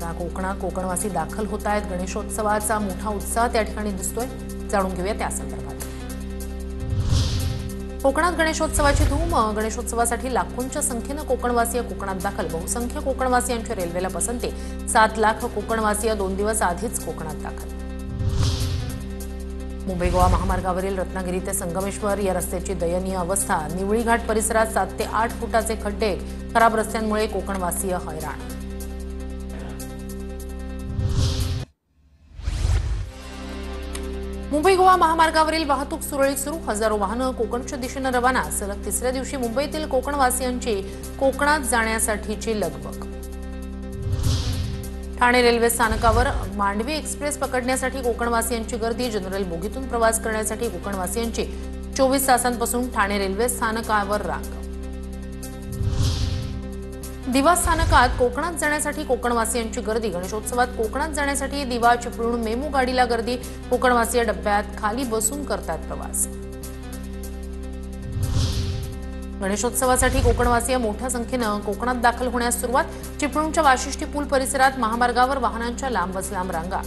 आता कोकणात कोकणवासी दाखल होत आहेत। गणेशोत्सवाचा मोठा उत्साह त्या ठिकाणी दिसतोय। जाणून घेऊया त्या संदर्भात। कोकणात गणेशोत्सवाची धूम। गणेशोत्सवासाठी लाखोंच्या संख्येने कोकणवासी कोकणात दाखल। बहुसंख्य कोकणवासियांची रेल्वेला पसंती। 7 लाख कोकणवासी 2 दिवस आधीच कोकणात दाखल। मुंबई गोवा महामार्गावरील रत्नागिरी ते संगमेश्वर या रस्त्याची दयनीय अवस्था। निवळी घाट परिसरात 7 ते 8 फुटाचे खड्डे। खराब रस्त्यांमुळे कोकणवासी हैराण। मुंबई गोवा महामार्गावरील वाहतूक सुरळीत सुरू। हजारो वाहनं कोकणच्या दिशेने रवाना। सलग तिसऱ्या दिवशी मुंबईतील कोकणवासियांची कोकणात जाण्यासाठीची लगबग। ठाणे रेल्वे स्थानकावर मांडवी एक्सप्रेस पकडण्यासाठी कोकणवासियांची गर्दी। जनरल बोगीतून प्रवास करण्यासाठी कोकणवासियांची 24 तासांपासून ठाणे रेल्वे स्थानकावर रांग। दिवा स्थानकात कोकणात जाण्यासाठी कोकणवासियांची गर्दी। गणेशोत्सवात कोकणात जाण्यासाठी दिवा चिपळूण मेमू गाडीला गर्दी। कोकणवासी डब्यात खाली बसून करतात प्रवास। गणेशोत्सवासाठी कोकणवासी मोठ्या संख्येने कोकणात दाखल होण्यास सुरुवात। चिपळूणच्या वाशिष्ठी पूल परिसरात महामार्गावर वाहनांच्या लांबच लांब रांगा।